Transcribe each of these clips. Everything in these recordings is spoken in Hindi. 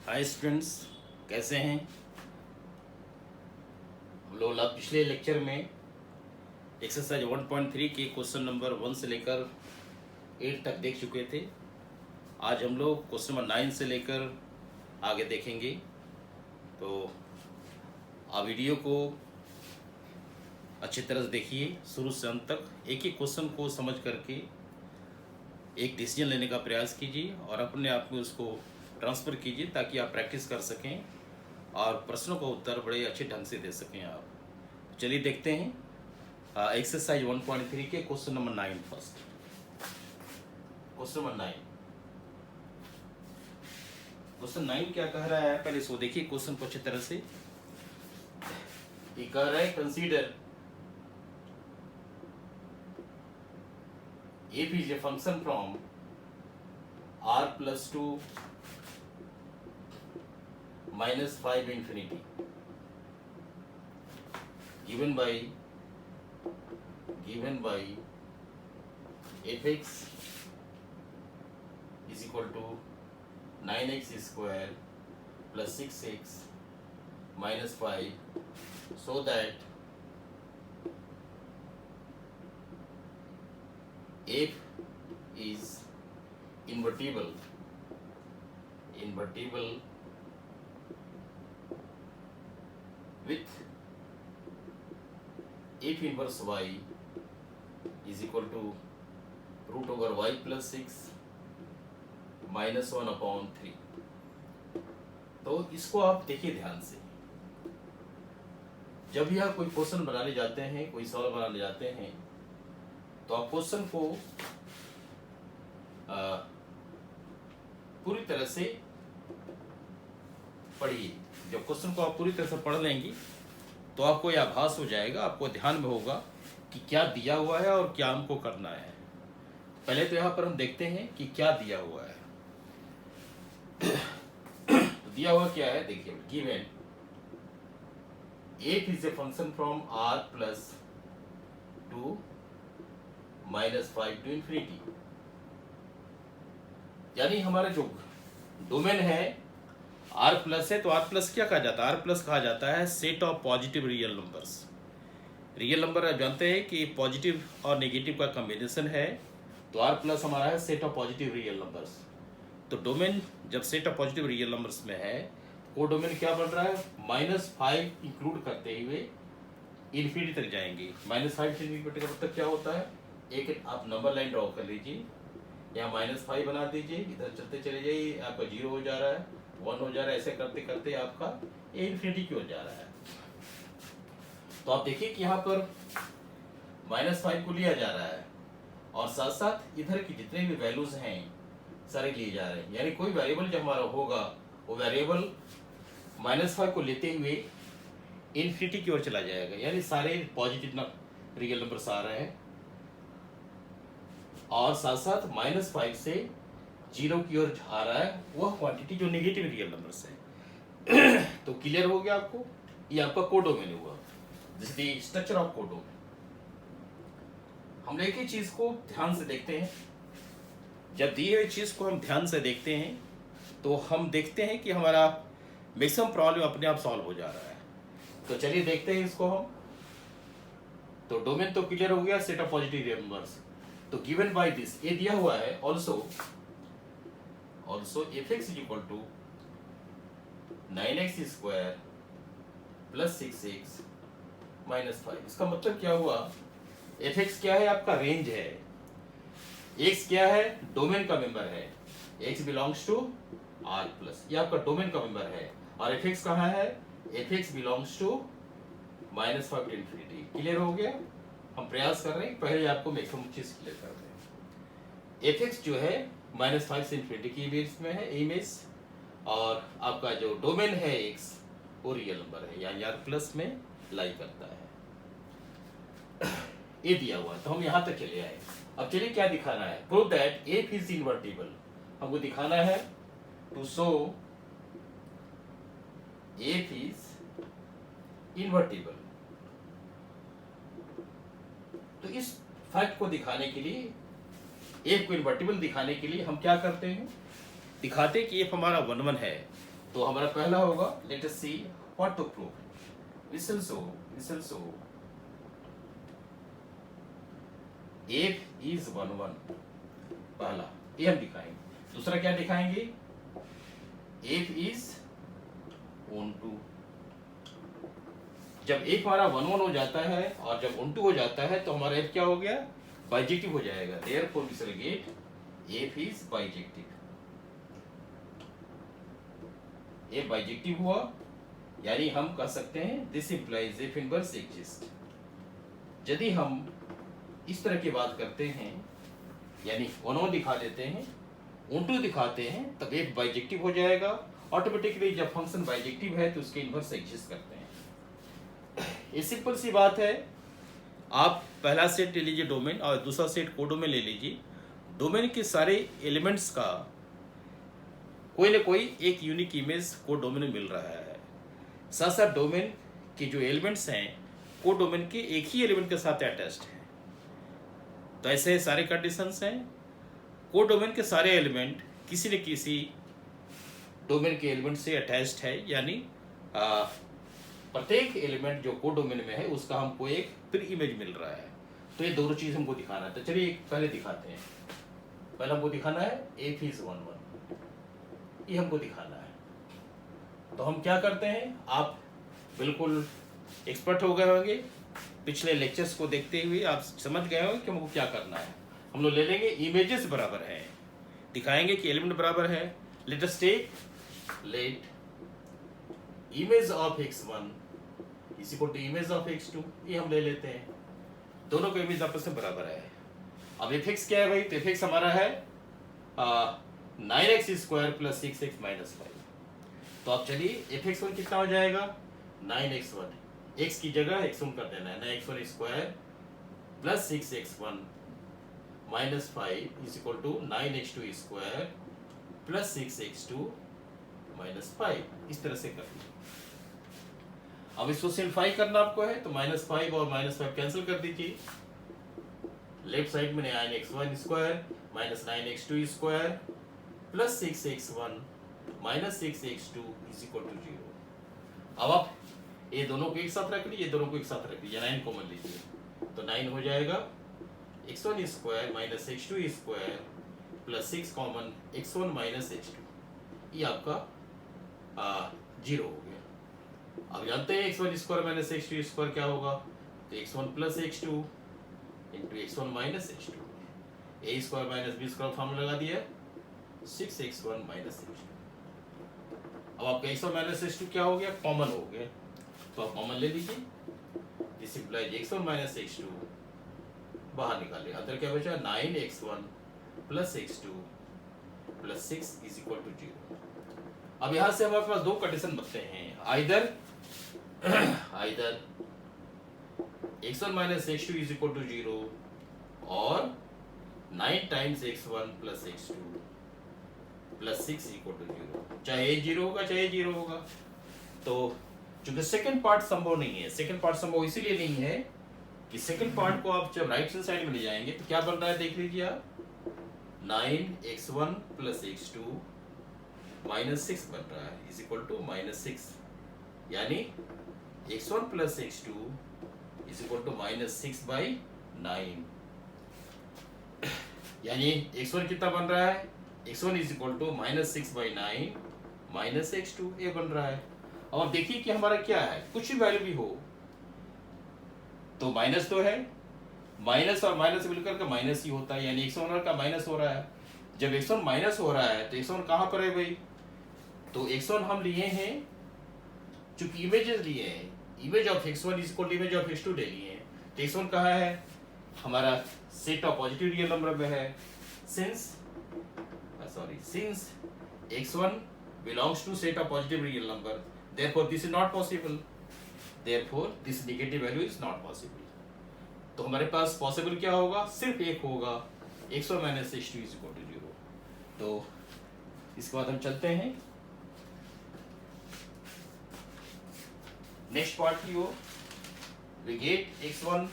हाय स्टूडेंट्स, कैसे हैं हम लोग? पिछले लेक्चर में एक्सरसाइज 1.3 के क्वेश्चन नंबर 1 से लेकर 8 तक देख चुके थे। आज हम लोग क्वेश्चन नंबर 9 से लेकर आगे देखेंगे। तो आप वीडियो को अच्छी तरह से देखिए शुरू से अंत तक। एक एक क्वेश्चन को समझ करके एक डिसीजन लेने का प्रयास कीजिए और अपने आप में उसको ट्रांसफ़र कीजिए ताकि आप प्रैक्टिस कर सकें और प्रश्नों का उत्तर बड़े अच्छे ढंग से दे सकें आप। चलिए देखते हैं एक्सरसाइज 1.3 के question number 9 first. Question number 9, question 9 क्या कह रहा है पहले इसको देखिए क्वेश्चन को अच्छी तरह से। ये कह रहा है consider f is a function from r plus 2 minus 5 infinity given by fx is equal to 9x square plus 6x minus 5 so that f is invertible with f inverse y is equal to root over y plus 6 minus 1 upon 3। तो इसको आप देखिए ध्यान से। जब भी आप कोई क्वेश्चन बनाने जाते हैं, कोई सवाल बनाने जाते हैं, तो आप क्वेश्चन को पूरी तरह से पढ़िए। जब क्वेश्चन को आप पूरी तरह से पढ़ लेंगे तो आपको यह आभास हो जाएगा, आपको ध्यान में होगा कि क्या दिया हुआ है और क्या हमको करना है। पहले तो यहाँ पर हम देखते हैं कि क्या दिया हुआ है। तो दिया हुआ क्या है, देखिए given f is a function from r plus 2 minus 5 to infinity। यानी हमारा जो डोमेन है r प्लस है, तो r प्लस क्या कहा जाता है? r प्लस कहा जाता है set of positive real numbers. Real number आप जानते हैं कि पॉजिटिव और नेगेटिव का कॉम्बिनेशन है, तो r प्लस हमारा है set of positive real numbers. तो डोमेन जब set of positive real numbers में है, वो डोमेन क्या बन रहा है? -5 इंक्लूड करते हुए इन्फिनिटी तक जाएंगे। -5 से इन्फिनिटी का मतलब क्या होता है? एक आप नंबर लाइन ड्रॉ कर लीजिए, यहाँ -5 बना दीजिए, इधर चलते चले जाइए, आपका 0 हो जा रहा है, 1 हो जा रहा है, ऐसे करते करते आपका इन्फिनिटी की हो जा रहा है। तो आप देखिए कि यहाँ पर -5 को लिया जा रहा है और साथ साथ इधर की जितने भी वैल्यूज हैं सारे लिए जा रहे हैं। यानी कोई वेरिएबल जब हमारा होगा, वो वेरिएबल -5 को लेते हुए इन्फिनिटी की ओर चला जाएगा। यानी सारे पॉजिटिव रियल नंबर्स आ रहे हैं और साथ साथ -5 से 0 की ओर जा रहा है वह क्वांटिटी जो नेगेटिव रियल नंबर्स है। तो क्लियर हो गया आपको? ये आपका कोडोमेन हुआ, this is the structure of codomain. हम एक ही चीज को ध्यान से देखते हैं। जब दी हुई चीज को हम ध्यान से देखते हैं तो हम देखते हैं कि हमारा मैक्सिमम प्रॉब्लम अपने आप सॉल्व हो जा रहा है। तो चलिए देखते हैं इसको हम। तो डोमेन तो क्लियर हो गया, set of positive real numbers. तो गिवन बाय दिस ये दिया हुआ है also fx is equal to 9x square plus 6x minus 5। इसका मतलब क्या हुआ? fx क्या है? आपका रेंज है। x क्या है? डोमेन का मेंबर है। x belongs to r plus, ये आपका डोमेन का मेंबर है। और fx कहाँ है? fx belongs to -5 to infinity. Clear हो गया? हम प्रयास कर रहे हैं पहले आपको मैक्सिमम चीज क्लियर कर दें। fx जो है -5 से इन्फिनिटी की बेस में है इमेज, और आपका जो डोमेन है x वो रियल नंबर है, यानी r प्लस में लाई करता है। ये दिया हुआ है, तो हम यहाँ तक चले आए। अब चलिए क्या दिखाना है? Prove that f is invertible. हमको दिखाना है to show f is invertible. तो इस फैक्ट को दिखाने के लिए, f को इन्वर्टिबल दिखाने के लिए हम क्या करते हैं? दिखाते कि f हमारा 1 1 है तो हमारा पहला होगा, let us see what to prove. We shall so f is 1 1, पहला ये हम दिखाएंगे। दूसरा क्या दिखाएंगे, एफ इज ऑन टू। जब एफ हमारा 1 1 हो जाता है और जब ऑन टू हो जाता है तो हमारा एफ क्या हो गया, बाइजेक्टिव हो जाएगा। Therefore we shall get f is bijective. ये बाइजेक्टिव हुआ, यानी हम कह सकते हैं this implies F inverse exist. यदि हम इस तरह की बात करते हैं, यानी 1 1 दिखा देते हैं, ऑन टू दिखाते हैं, तब एफ बाइजेक्टिव हो जाएगा। ऑटोमेटिकली जब फंक्शन बाइजेक्टिव है तो उसके इनवर्स एग्जिस्ट करते हैं। ये सिंपल सी बात है। आप पहला सेट ले लीजिए डोमेन, और दूसरा सेट कोडोमेन ले लीजिए। डोमेन के सारे एलिमेंट्स का कोई ना कोई एक यूनिक इमेज कोडोमेन में मिल रहा है। साथ साथ डोमेन के जो एलिमेंट्स हैं कोडोमेन के एक ही एलिमेंट के साथ अटैच्ड हैं। तो ऐसे सारे कंडीशंस हैं। कोडोमेन के सारे एलिमेंट किसी न किसी डोमेन के एलिमेंट से अटैच्ड है, यानी प्रत्येक एलिमेंट जो कोडोमेन में है उसका हमको एक प्री इमेज मिल रहा है। तो ये दोनों चीज हमको दिखाना है। तो चलिए पहले दिखाते हैं। पहले हमको दिखाना है एफ इज 1 1, ये हमको दिखाना है। तो हम क्या करते हैं, आप बिल्कुल एक्सपर्ट हो गए होंगे, पिछले लेक्चर्स को देखते हुए आप समझ गए होंगे कि हमको क्या करना है। हम लोग ले लेंगे इमेजेस बराबर है, दिखाएंगे कि एलिमेंट बराबर है। Let us take let image of x1 is equal to image of x2, ये हम ले लेते हैं। दोनों का इमेज आपस में बराबर है। अब fx क्या है भाई, तो fx हमारा है 9x square plus 6x minus 5। तो अब चलिए fx1 कितना हो जाएगा, 9x1, x की जगह x1 कर देना है, 9x1 square plus 6x1 minus 5 is equal to 9x2 square plus 6x2 minus 5। इस तरह से कर लीजिए। अब इसको सिंप्लीफाई करना आपको है, तो -5 और -5 कैंसिल कर दीजिए। लेफ्ट साइड में 9x1 square minus 9x2 square plus 6x1 minus 6x2 is equal to 0। अब आप ये दोनों को एक साथ रख लीजिए, दोनों को एक साथ रख लीजिए, 9 कॉमन लीजिए, तो 9 हो जाएगा x1 square minus x2 square plus 6 common x1 minus x2, ये आपका 0 हो गया। अब जानते हैं x1 square minus x2 square क्या होगा, तो x1 plus x2 into x1 minus x2, a square minus b square formula लगा दिया, 6x1 माइनस x2। अब आपका x1 माइनस x2 क्या हो गया, कॉमन हो गया, तो आप कॉमन ले लीजिए। This implies x1 minus x2 बाहर निकालिए, अंदर क्या बचा, 9x1 plus x2 plus 6 is equal to 0। अब यहां से हमारे पास दो कंडीशन बनते हैं, either x1 minus x2 is equal to 0 और 9 times x1 plus x2 plus 6 equal to 0। चाहे a 0 होगा चाहे a 0 होगा। तो चूंकि सेकंड पार्ट संभव नहीं है, सेकंड पार्ट संभव इसीलिए नहीं है कि सेकंड पार्ट को आप जब राइट हैंड साइड में ले जाएंगे तो क्या बन रहा है, देख लीजिए आप, 9x1 प्लस x2 माइनस 6 बन रहा है इज इक्वल टू माइनस 6, यानी x1 plus x2 is equal to minus 6 by 9, यानी x1 कितना बन रहा है, x1 is equal to minus 6 by 9 minus x2, ये बन रहा है। अब आप देखिए कि हमारा क्या है, कुछ भी वैल्यू भी हो तो माइनस तो है, माइनस और माइनस मिलकर के माइनस ही होता है, यानी x1 का माइनस हो रहा है। जब x1 माइनस हो रहा है तो x1 कहाँ पर है भाई, तो x1 हम लिए हैं, चूंकि इमेजेस लिए हैं, image of x1 is equal to image of x2 ले लिए हैं, तो x1 कहाँ है, हमारा set of positive real number में है। Since x1 belongs to set of positive real number, therefore this is not possible, therefore this negative value is not possible। तो हमारे पास पॉसिबल क्या होगा, सिर्फ एक होगा, x1 minus x2 is equal to 0। तो इसके बाद हम चलते हैं नेक्स्ट पार्ट की ओर। we get x1,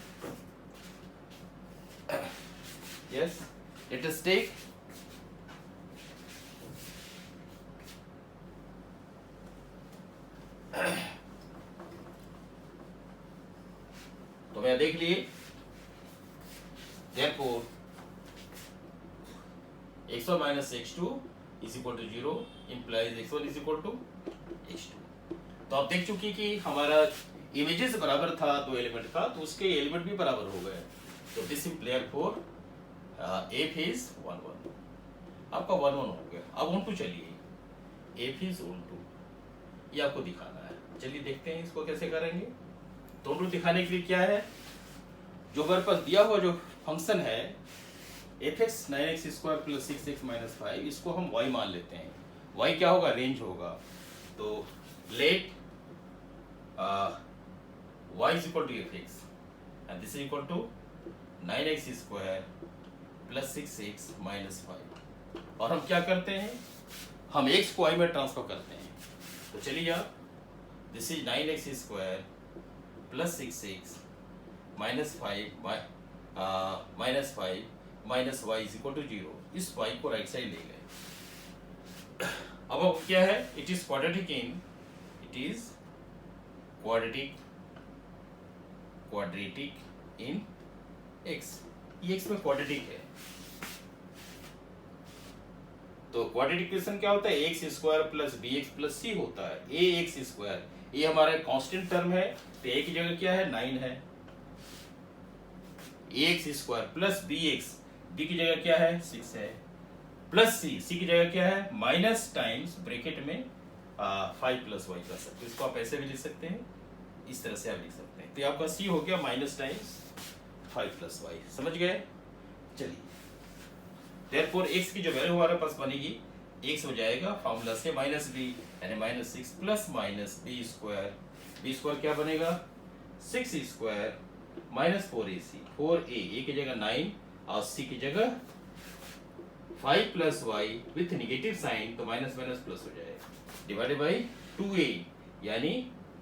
yes, let us take x1 minus x2 is equal to 0 implies x1 is equal to x2। तो आप देख चुकी कि हमारा इमेजेस बराबर था दो एलिमेंट का, तो उसके एलिमेंट भी बराबर हो गए। तो this employer for F is 1 1, आपका 1 1 हो गया। अब ऑन टू चलिए, एफ इज ऑन टू, ये आपको दिखाना है। चलिए देखते हैं इसको कैसे करेंगे। तो ऑन टू दिखाने के लिए क्या है, जो हमारे पास दिया हुआ जो फंक्शन है F x 9x square plus 6x minus 5, इसको हम y मान लेते हैं। y क्या होगा, रेंज होगा। तो let y is equal to F x and this is equal to 9x square plus 6x minus 5। और हम क्या करते हैं, हम x को y में ट्रांसफर करते हैं। तो चलिए आप, this is 9x square plus 6x minus 5 minus 5 minus y is equal to 0। इस y को राइट साइड ले गए। अब क्या है, it is quadratic in, it is quadratic in x, ये x में क्वाड्रेटिक है। तो क्वाड्रेटिक इक्वेशन क्या होता है, X square plus B X plus C होता है। ए एक्स स्क्वायर, ये हमारा कांस्टेंट टर्म है, तो ए की जगह क्या है 9 है। A X square plus B X, B की जगह क्या है 6 है, प्लस सी, सी की जगह क्या है माइनस टाइम्स ब्रैकेट में 5 प्लस वाई कर सकते हैं। इसको आप ऐसे भी लिख सकते हैं, इस तरह से आप लिख सकते हैं। तो ये आपका सी हो गया माइनस टाइम्स 5 प्लस वाई, समझ गए। चलिए देयरफॉर x की जो वैल्यू हमारे पास बनेगी, x हो जाएगा फॉर्मूला से माइनस बी यानी minus 6 plus minus b square क्या बनेगा 6 स्क्वायर माइनस 4ac, 4a की जगह 9 और c की जगह 5 plus y with negative sign, तो माइनस माइनस प्लस हो जाएगा, डिवाइडेड बाई 2a यानी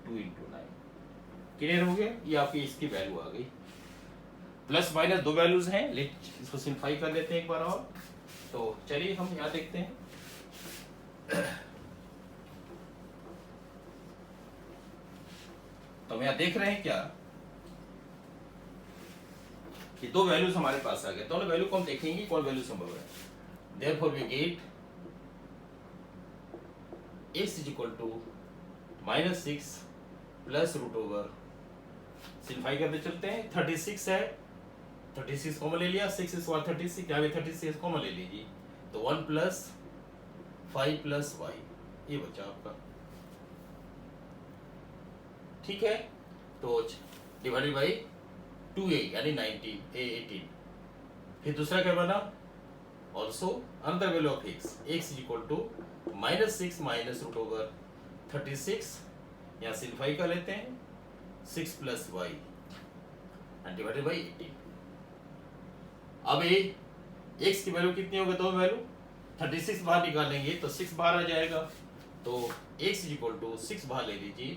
2 इंटू 9। क्लियर हो गया, ये आपकी इसकी वैल्यू आ गई। प्लस माइनस दो वैल्यूज हैं, लेट इसको सिंप्लीफाई कर लेते हैं एक बार और। तो चलिए हम यहाँ देखते हैं। तो हम यहाँ देख रहे हैं क्या कि दो वैल्यूज हमारे पास आ गए। दोनों वैल्यू को हम देखेंगे कौन वैल्यू संभव है। Therefore we get x is equal to minus 6 plus root over, simplify करते चलते हैं। 36 है, 36 कॉमन ले लिया, 6 स्क्वायर 36, यहाँ भी 36 कॉमन ले लीजिए, तो 1 प्लस 5 प्लस वाई, ये बचा आपका, ठीक है। तो डिवाइडेड बाई 2a यानी 19 a 18। फिर दूसरा क्या बना, also another value of x, x is equal to minus 6 minus root over 36, यहाँ सिंप्लीफाई कर लेते हैं, 6 plus y and divided by 18। अब ये x की वैल्यू कितनी होगी, दो वैल्यू 36 बाहर निकालेंगे तो 6 बाहर आ जाएगा, तो x इज इक्वल टू 6 बाहर ले लीजिए,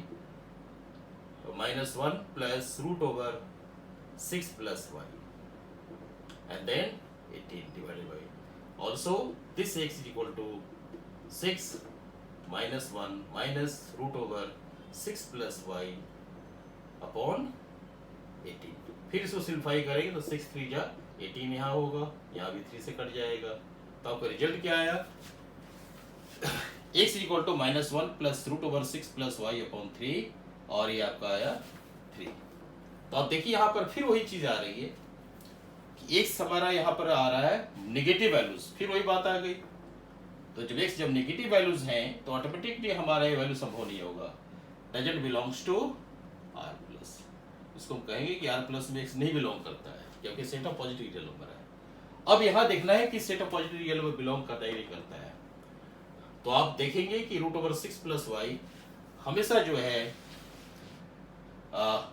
तो minus 1 plus root over 6 plus y and then 18 divided by, also this x is equal to 6 minus 1 minus root over 6 plus y upon 18। फिर इसको सिंप्लीफाई करेंगे तो 6 3 जा 18 यहाँ होगा, यहाँ भी 3 से कट जाएगा, तो आपका रिजल्ट क्या आया, x is equal to minus 1 plus root over 6 plus y upon 3, और ये आपका आया 3। तो आप देखिए यहाँ पर फिर वही चीज आ रही है कि x हमारा यहाँ पर आ रहा है नेगेटिव वैल्यूज, फिर वही बात आ गई। तो जब x जब नेगेटिव वैल्यूज हैं तो ऑटोमेटिकली हमारा ये वैल्यू संभव नहीं होगा, doesn't belongs to r plus. इसको हम कहेंगे कि r प्लस में x नहीं बिलोंग करता है, क्योंकि set of positive real number है। अब यहाँ देखना है कि set of positive real number belong करता है नहीं करता है। तो आप देखेंगे कि रूट ओवर 6 प्लस वाई हमेशा जो है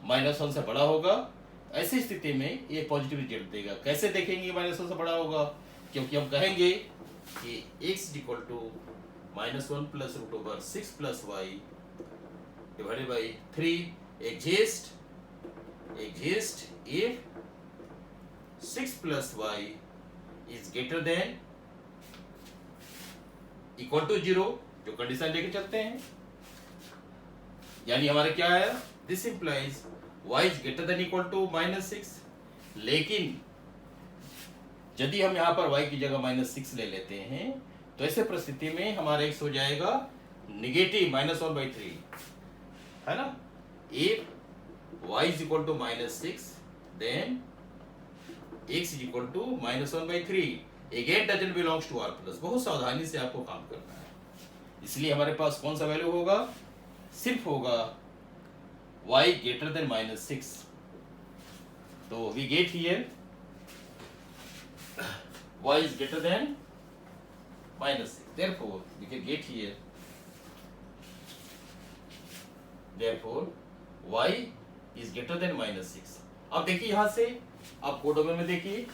माइनस 1 से बड़ा होगा। ऐसी स्थिति में ये पॉजिटिव रिजल्ट देगा। कैसे देखेंगे माइनस 1 से बड़ा होगा, क्योंकि हम कहेंगे कि x equal to minus 1 plus root over 6 plus y divided by 3 exist if 6 plus y is greater than equal to 0, जो कंडीशन लेके चलते हैं। यानी हमारे क्या है, this implies y is greater than equal to minus 6, लेकिन यदि हम यहाँ पर y की जगह -6 ले लेते हैं तो ऐसे परिस्थिति में हमारा x हो जाएगा नेगेटिव -1/3, है ना। If y is equal to -6 then x is equal to -1/3, again doesn't belongs to r+। बहुत सावधानी से आपको काम करना है, इसलिए हमारे पास कौन सा वैल्यू होगा, सिर्फ होगा y greater than -6। तो we get here y is greater than -6, therefore we can get here, therefore y is greater than -6। अब देखिए यहां से आप कोडोमेन में देखिए,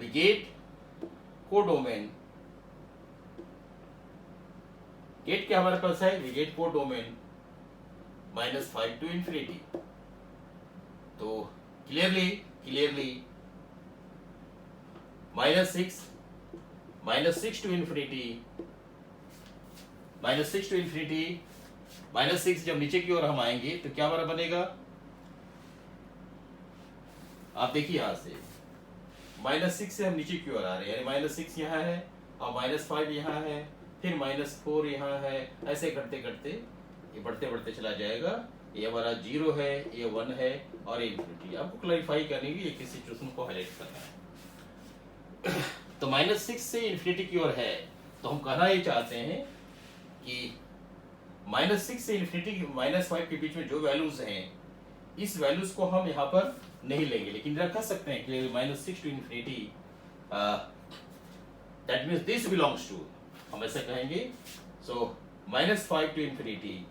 we get कोडोमेन, गेट क्या हमारे पास है, we get codomain -5 to infinity। तो क्लियरली -6 to infinity, -6 जब नीचे की ओर हम आएंगे तो क्या हमारा बनेगा, आप देखिए यहां से -6 से हम नीचे की ओर आ रहे हैं, यानी -6 यहाँ है और -5 यहाँ है, फिर -4 यहाँ है, ऐसे करते करते ये बढ़ते चला जाएगा। ये हमारा 0 है, ये 1 है और ये इन्फिनिटी। आपको क्लैरिफाई करने के लिए किसी सिचुएशन को हाईलाइट करना है। तो -6 से इन्फिनिटी की ओर है, तो हम कहना ये चाहते हैं कि -6 से इन्फिनिटी -5 के बीच में जो वैल्यूज हैं, इस वैल्यूज को हम यहाँ पर नहीं लेंगे, लेकिन रख सकते हैं कि -6 to infinity, that means this belongs to, हम ऐसा कहेंगे। So -5 to infinity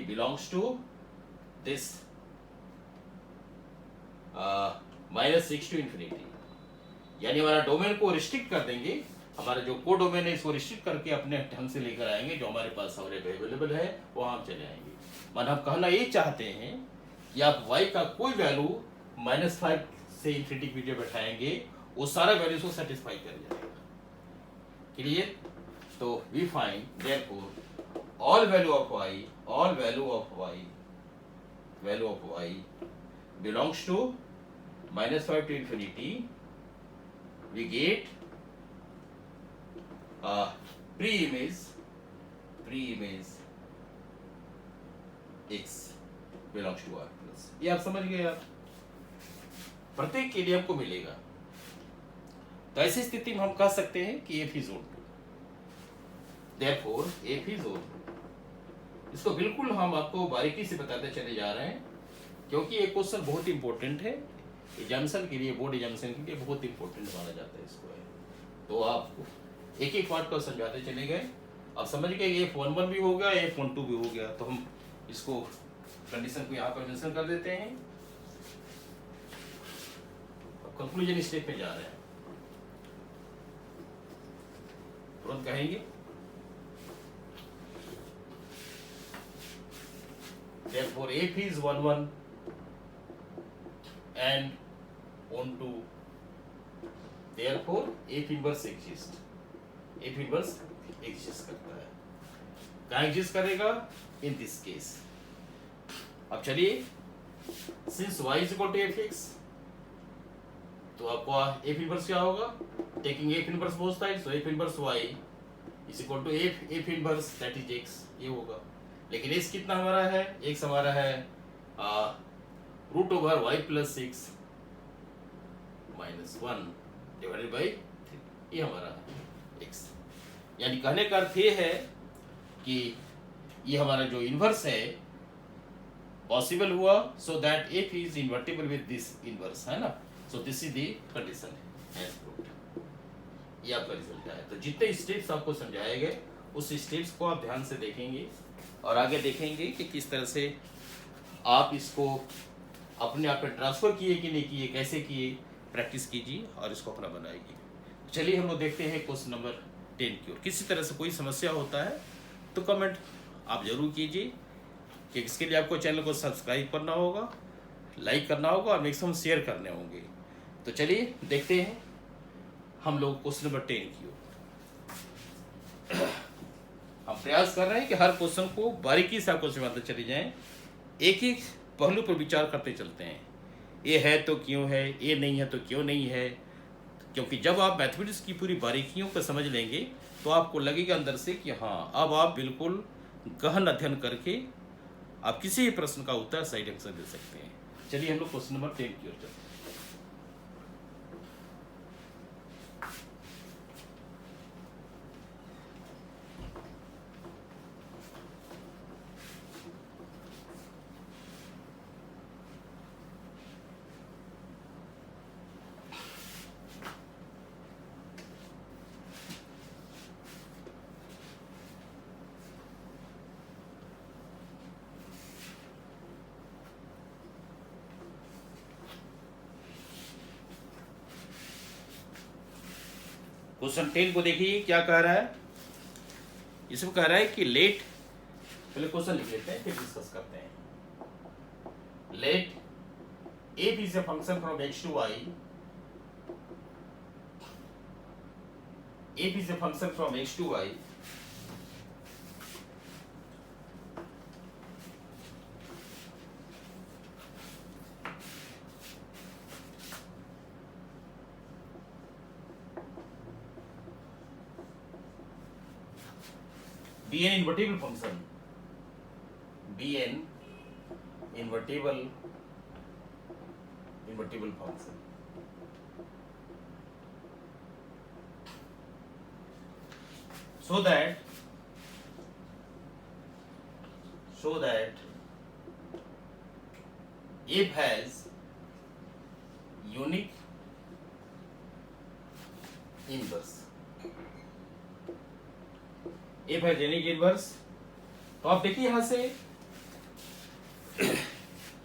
belongs to this -6 to infinity, यानी हमारा डोमेन को रिस्ट्रिक्ट कर देंगे, हमारा जो को डोमेन है इसको रिस्ट्रिक्ट करके अपने ढंग से लेकर आएंगे, जो हमारे पास अवेलेबल है वो हम चले आएंगे। मतलब हम कहना ये चाहते हैं कि आप y का कोई वैल्यू -5 से इन्फिनिटी की बीच बैठाएंगे, वो सारा वैल्यूज को सेटिस्फाई कर जाएगा। क्लियर? तो we find therefore all value of y belongs to -5 to infinity, we get pre-image x belongs to r+। ये आप समझ गए, आप प्रत्येक के लिए आपको मिलेगा। तो ऐसी स्थिति में हम कह सकते हैं कि f is odd, therefore f is odd। इसको बिल्कुल हम आपको बारीकी से बताते चले जा रहे हैं, क्योंकि ये क्वेश्चन बहुत इंपॉर्टेंट है एग्जामिनेशन के लिए, बोर्ड एग्जामिनेशन के लिए बहुत इंपॉर्टेंट माना जाता है इसको। तो आप एक पार्ट को समझाते चले गए, आप समझ गए ये F11 भी हो गया, F12 भी हो गया। तो हम इसको कंडीशन को यहाँ पर मेंशन कर देते हैं, कंक्लूजन स्टेप में जा रहे हैं, तुरंत कहेंगे। Therefore f is 1 and onto, therefore f inverse exists, करता है। कहाँ एग्जिस्ट करेगा, इन दिस केस। अब चलिए, since y is equal to fx, तो आपको f इनवर्स क्या होगा, taking f inverse both sides, so f inverse y is equal to f inverse that is x, ये होगा। लेकिन x कितना हमारा है, x हमारा है √y+6 -1 डिवाइडेड बाई 3, ये हमारा x। यानी कहने का अर्थ ये है कि ये हमारा जो इनवर्स है पॉसिबल हुआ, so that f is invertible with this inverse, है ना। So this is the condition as proved. ये आपका रिजल्ट है। तो जितने स्टेप्स आपको समझाए गए, उस स्टेप्स को आप ध्यान से देखेंगे और आगे देखेंगे कि किस तरह से आप इसको अपने आप पे ट्रांसफर किए कि नहीं किए, कैसे किए, प्रैक्टिस कीजिए और इसको अपना बनाइए। चलिए हम लोग देखते हैं क्वेश्चन नंबर 10 की ओर। किसी तरह से कोई समस्या होता है तो कमेंट आप जरूर कीजिए, कि इसके लिए आपको चैनल को सब्सक्राइब करना होगा, लाइक करना होगा और मैक्सिमम शेयर करने होंगे। तो चलिए देखते हैं हम लोग क्वेश्चन नंबर 10 की ओर। हम प्रयास कर रहे हैं कि हर क्वेश्चन को बारीकी से आपको समझाते चले जाएं, एक एक पहलू पर विचार करते चलते हैं। ए है तो क्यों है, ए नहीं है तो क्यों नहीं है। क्योंकि जब आप मैथमेटिक्स की पूरी बारीकियों को समझ लेंगे तो आपको लगेगा अंदर से कि हाँ, अब आप बिल्कुल गहन अध्ययन करके आप किसी भी प्रश्न का उत्तर सही ढंग से दे सकते हैं। चलिए हम लोग क्वेश्चन नंबर 10 की ओर चलते हैं। क्वेश्चन 10 को देखिए क्या कह रहा है। इसमें कह रहा है कि लेट, पहले क्वेश्चन लिख लेते हैं फिर डिस्कस करते हैं। Let f is a function from x to y, f is a function from x to y be an invertible function, be an invertible function, so that f has unique inverse, f has unique inverse। तो आप देखिए यहां से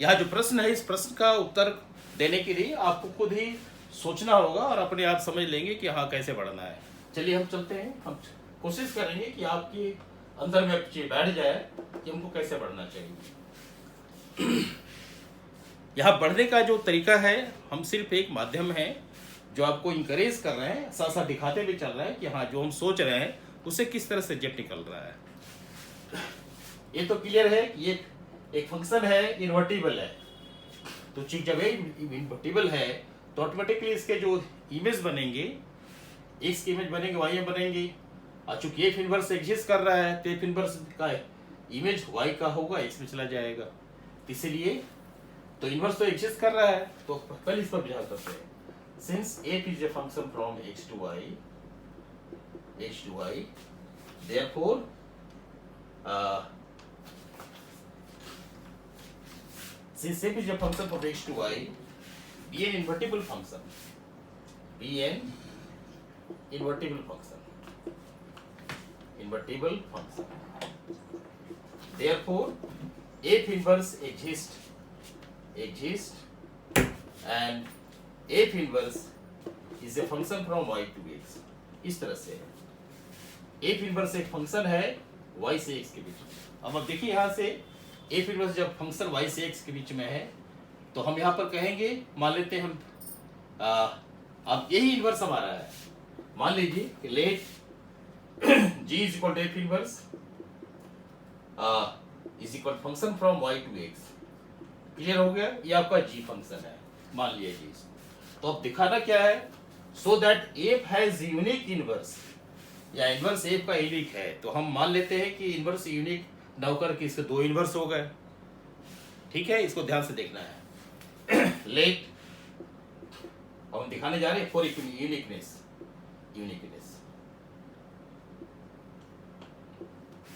यहाँ जो प्रश्न है, इस प्रश्न का उत्तर देने के लिए आपको खुद ही सोचना होगा और अपने आप समझ लेंगे कि हाँ कैसे बढ़ना है। चलिए हम चलते हैं, हम कोशिश करेंगे कि आपके अंदर में चीज बैठ जाए कि हमको कैसे बढ़ना चाहिए। यहाँ बढ़ने का जो तरीका है, हम सिर्फ एक माध्यम है जो आपको इंकरेज कर रहे हैं, साथ साथ दिखाते भी चल रहे हैं कि हाँ जो हम सोच रहे हैं उसे किस तरह से जेट निकल रहा है। ये तो क्लियर है कि एक फंक्शन है, इन्वर्टिबल है। तो चीज जब इन्वर्टिबल है तो ऑटोमेटिकली इसके जो इमेज बनेंगे, एक्स की इमेज बनेंगे, वाई में बनेंगे। और चूंकि एफ इनवर्स एग्जिस्ट कर रहा है तो एफ इनवर्स का इमेज वाई का होगा, एक्स में चला जाएगा। इसीलिए तो इनवर्स तो एग्जिस्ट कर रहा है, तो पहले इस पर विचार करते हैं। Since f is a function from x to y, therefore since f is a function from x to y, be an invertible function, therefore f inverse exists and f inverse is a function from y to x। इस तरह से f inverse एक फंक्शन है y से x के बीच में। अब देखिए यहाँ से f इनवर्स जब फंक्शन y से x के बीच में है तो हम यहाँ पर कहेंगे, मान लेते हैं हम अब यही इनवर्स हमारा है। मान लीजिए कि let g is equal to f inverse is equal function from y to x। Clear हो गया? ये आपका g फंक्शन है, मान लिया जी। तो अब दिखाना क्या है, so that f has unique inverse, या इनवर्स f का यूनिक है। तो हम मान लेते हैं कि इनवर्स यूनिक ना होकर के इसके दो इनवर्स हो गए। ठीक है, इसको ध्यान से देखना है। लेट, अब हम दिखाने जा रहे हैं for uniqueness.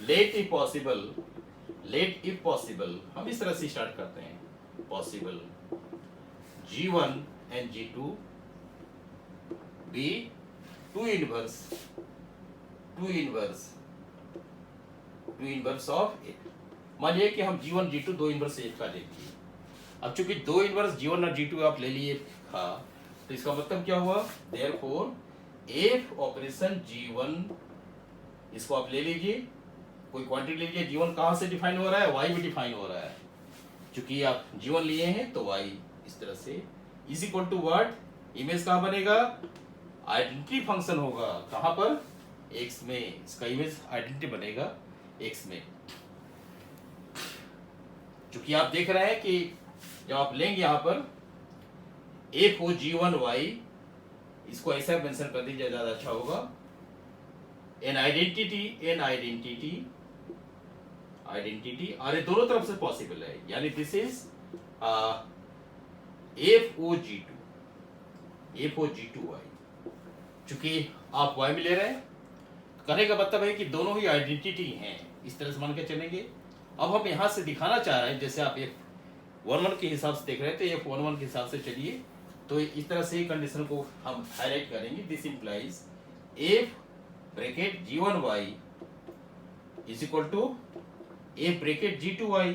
Let if possible हम इस तरह से स्टार्ट करते हैं। Possible G1 and G2 be two inverse of A. मानिए कि हम G1 G2 दो इनवर्स एफ का ले लिए। अब चूंकि दो इनवर्स G1 और G2 आप ले लिए था, तो इसका मतलब क्या हुआ, देयरफॉर एफ ऑपरेशन G1, इसको आप ले लीजिए, कोई क्वांटिटी ले लीजिए। G1 कहाँ से डिफाइन हो रहा है, y में डिफाइन हो रहा है। चूंकि आप G1 लिए हैं तो y इस तरह से is equal to what, image कहाँ बनेगा, आइडेंटिटी फंक्शन होगा। कहाँ पर, x में। इसका इमेज आइडेंटिटी बनेगा x में। चूंकि आप देख रहे हैं कि जब आप लेंगे यहाँ पर एफ ओ जी वन वाई, इसको ऐसा मेंशन कर दीजिए ज्यादा अच्छा होगा। एन आइडेंटिटी और ये दोनों तरफ से पॉसिबल है, यानी this is f o g to y. चूंकि आप वाई में ले रहे हैं, कहने का मतलब है कि दोनों ही आइडेंटिटी हैं, इस तरह से मान के चलेंगे। अब हम यहां से दिखाना चाह रहे हैं, जैसे आप एफ 11 के हिसाब से देख रहे थे, एफ 11 के हिसाब से चलिए, तो इस तरह से कंडीशन को हम हाईलाइट करेंगे। This implies F bracket G one Y is equal to F bracket G to Y.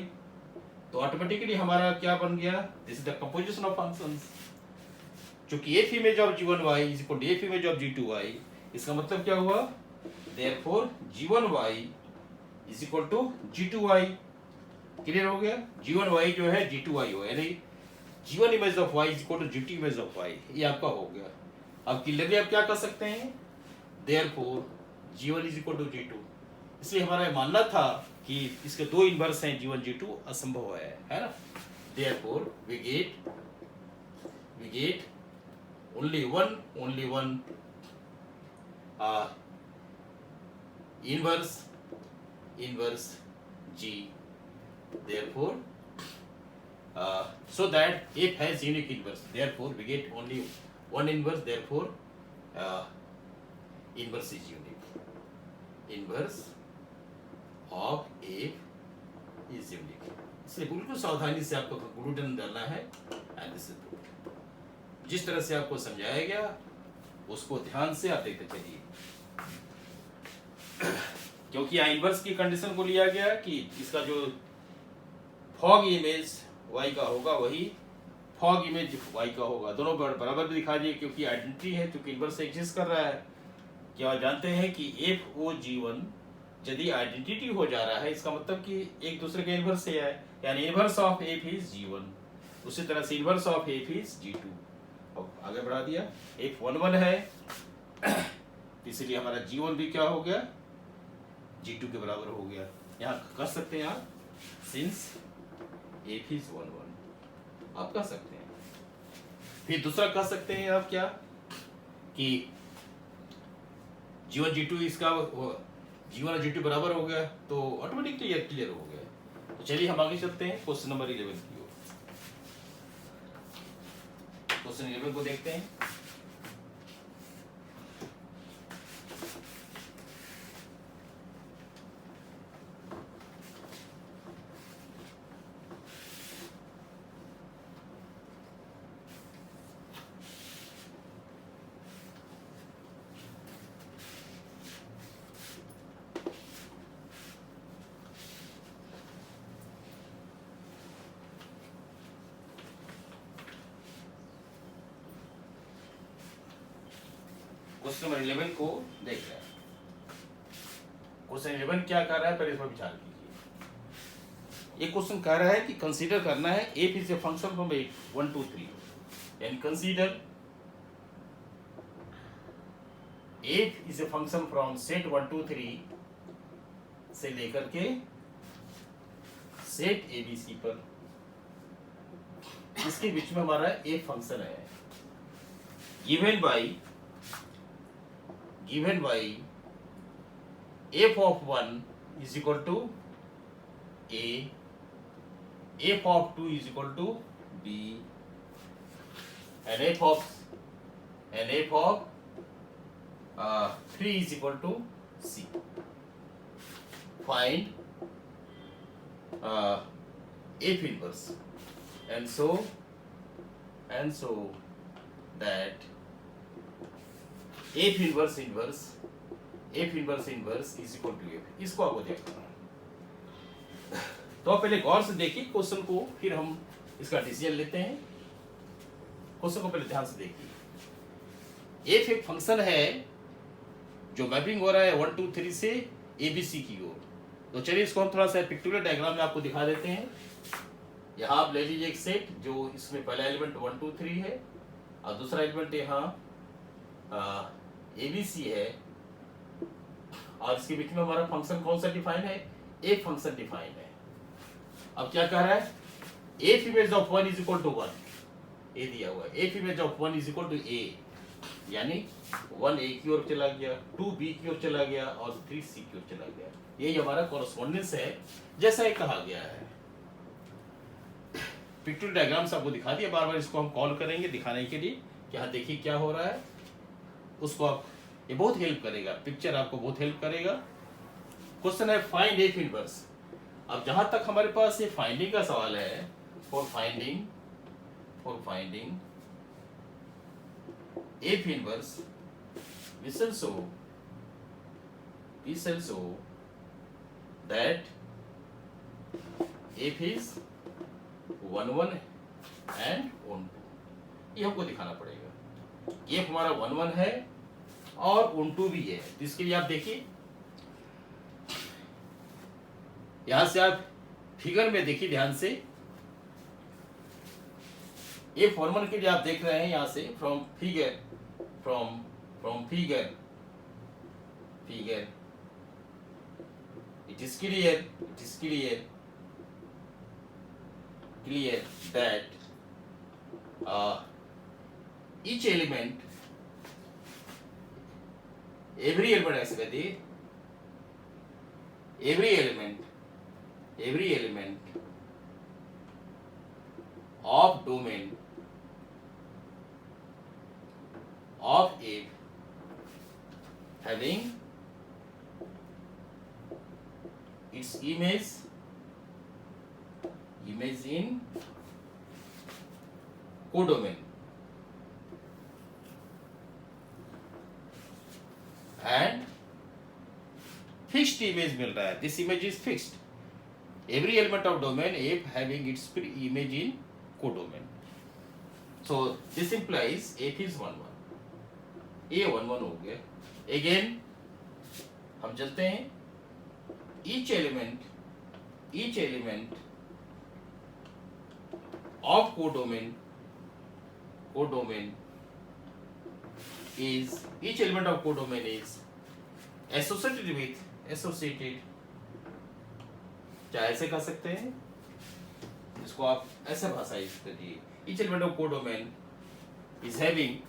तो ऑटोमेटिकली हमारा क्या बन गया, this is the composition of functions. चूंकि F image of G one Y is equal to F image of G to Y, इसका मतलब क्या हुआ, therefore g1y is equal to g2y। Clear हो गया, g1y जो है g2y हो, यानी g1 image of y is equal to g2 image of y, ये आपका हो गया। अब क्लियरली आप क्या कर सकते हैं, therefore g1 is equal to g2। इसलिए हमारा ये मानना था कि इसके दो इनवर्स हैं g1 g2, असंभव है ना। Therefore we get only one inverse G, therefore so that F has unique inverse, therefore we get only one inverse, therefore inverse is unique, inverse of F is unique। इसलिए बिल्कुल सावधानी से आपको कंक्लूजन डालना है, एंड दिस इज जिस तरह से आपको समझाया गया उसको ध्यान से आप देखते चलिए, क्योंकि यहाँ इनवर्स की कंडीशन को लिया गया कि इसका जो फॉग इमेज y का होगा वही फॉग इमेज y का होगा, दोनों बराबर भी दिखा दिए, क्योंकि आइडेंटिटी है, क्योंकि इनवर्स एग्जिस्ट कर रहा है। क्या जानते हैं कि एफ ओ जी वन यदि आइडेंटिटी हो जा रहा है, इसका मतलब कि एक दूसरे के इनवर्स से है, यानी inverse of F is g one, उसी तरह से inverse of F is g two. अब आगे बढ़ा दिया, एफ 11 है, इसलिए हमारा जी वन भी क्या हो गया, G2 के बराबर हो गया। यहाँ कर सकते हैं आप, सिंस एफ इज 11 आप कर सकते हैं। फिर दूसरा कर सकते हैं आप क्या, कि G1 G2 इसका G1 और G2 बराबर हो गया, तो ऑटोमेटिकली ये क्लियर हो गया। तो चलिए हम आगे चलते हैं क्वेश्चन नंबर 11 की ओर। क्वेश्चन 11 को देखते हैं। क्वेश्चन नंबर 11 को देख रहे हैं। क्वेश्चन 11 क्या कर रहा है, पहले इस पर विचार कीजिए। ये क्वेश्चन कह रहा है कि कंसीडर करना है F is a function from 1 2 3, यानी consider F is a function from set 1 2 3 से लेकर के सेट एबीसी पर, इसके बीच में हमारा एक फंक्शन है given by f of 1 is equal to a, f of 2 is equal to b, and f of 3 is equal to c. Find f inverse, and so that f inverse is equal to f। इसको आपको देखना है, तो पहले गौर से देखिए क्वेश्चन को, फिर हम इसका डिसीजन लेते हैं। क्वेश्चन को पहले ध्यान से देखिए। f एक फंक्शन है जो मैपिंग हो रहा है 1 2 3 से abc की ओर। तो चलिए इसको हम थोड़ा सा पिक्टोरियल डायग्राम में आपको दिखा देते हैं। यहाँ आप ले लीजिए एक सेट, जो इसमें पहला एलिमेंट 1 2 3 है और दूसरा एलिमेंट यहाँ ABC है, और इसके बीच में हमारा फंक्शन कौन सा डिफाइन है, एक फंक्शन डिफाइन है। अब क्या कह रहा है, F image of 1 is equal to 1, A दिया हुआ है, F image of 1 is equal to A, यानी 1 ए की ओर चला गया, 2 बी की ओर चला गया और 3 सी की ओर चला गया। यही हमारा कॉरेस्पॉन्डेंस है जैसा ही कहा गया है। पिक्चोरियल डायग्राम्स आपको दिखा दिया, बार बार इसको हम कॉल करेंगे दिखाने के लिए कि हाँ देखिए क्या हो रहा है, उसको आप, ये बहुत हेल्प करेगा, पिक्चर आपको बहुत हेल्प करेगा। क्वेश्चन है फाइंड एफ इनवर्स। अब जहां तक हमारे पास ये फाइंडिंग का सवाल है, for finding F inverse we shall show that f is 1 1 and 1 2, ये हमको दिखाना पड़ेगा। f हमारा 1 1 है और 1 2 भी है, तो इसके लिए आप देखिए, यहां से आप फिगर में देखिए ध्यान से, f 1 1 के लिए आप देख रहे हैं यहां से from figure it is clear that each element, every element of domain of F having its image in codomain and fixed image मिल रहा है, this image is fixed, every element of domain F having its image in codomain, so this implies F is 1 1, ये 1 1 हो गया। अगेन हम चलते हैं, each element of codomain is, each element of codomain is associated, चाहे ऐसे कह सकते हैं, इसको आप ऐसे भाषाइज करिए, each element of codomain is having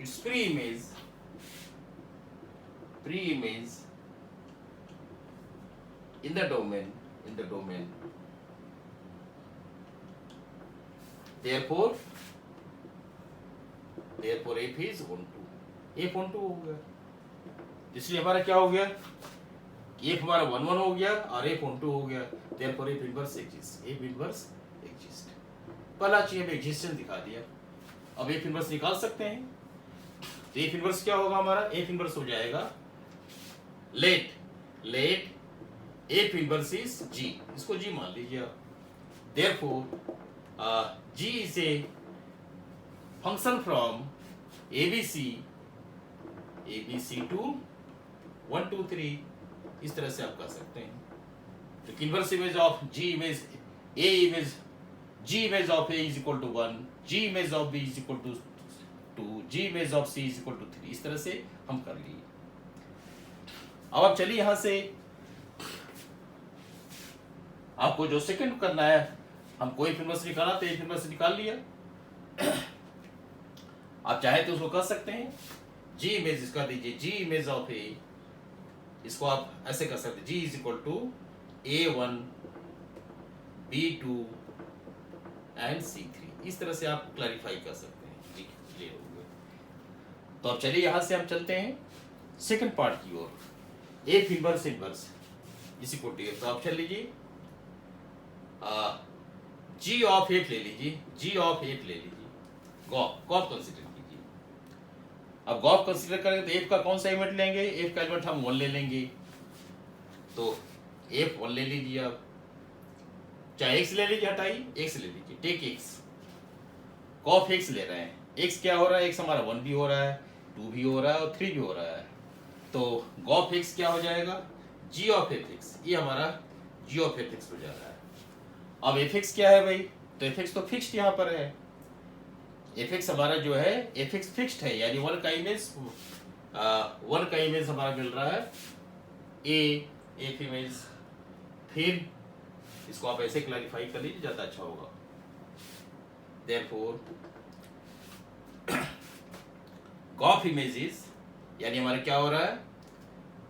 its pre-image in the domain, therefore F is 1 2, F 1 2 हो गया, इसलिए हमारा क्या हो गया, F हमारा 1 1 हो गया और F 1 2 हो गया, therefore F inverse exists, पहला चीज हमें एग्जिस्टेंस दिखा दिया। अब F इनवर्स निकाल सकते हैं, तो F इनवर्स क्या होगा हमारा, F इनवर्स हो जाएगा let F inverse is G, इसको G मान लीजिए आप, therefore G is a function from ABC to 1 2 3, इस तरह से आप कर सकते हैं। तो inverse image of G image A image G image of A is equal to 1, G image of B is equal to 2, G image of C is equal to 3, इस तरह से हम कर लिए। अब आप चलिए यहां से, आपको जो सेकंड करना है, हमको F इनवर्स निकाला तो F इनवर्स निकाल लिया। आप चाहे तो उसको कर सकते हैं, G इमेज इसका दीजिए, G इमेज ऑफ A, इसको आप ऐसे कर सकते हैं, G is equal to A1 B2 and C3, इस तरह से आप क्लैरिफाई कर सकते हैं, ठीक क्लियर हो गया। तो अब चलिए यहां से हम चलते हैं सेकंड पार्ट की ओर, F इनवर्स इस इक्वल टू, तो आप चल लीजिए, G ऑफ F ले लीजिए, गॉफ कंसीडर कीजिए। अब गॉफ कंसीडर करेंगे तो F का कौन सा एलिमेंट लेंगे, F का एलिमेंट हम 1 ले लेंगे, तो F 1 ले लीजिए आप, चाहे x ले लीजिए, हटाइए x ले लीजिए, टेक x, कॉफ x ले रहे हैं, x क्या हो रहा है, x हमारा 1 भी हो रहा है, 2 भी हो रहा है और 3 भी हो रहा है, तो गॉफ x क्या हो जाएगा, g ऑफ fx, ये हमारा g ऑफ fx हो जा रहा है। अब fx क्या है भाई, तो fx तो फिक्स्ड यहाँ पर है, fx हमारा जो है fx फिक्स्ड है, यानी 1 का इमेज हमारा मिल रहा है a f इमेज फिर इसको आप ऐसे क्लैरिफाई कर लीजिए, ज़्यादा अच्छा होगा। देयरफॉर गॉफ इमेजेस, यानी हमारा क्या हो रहा है,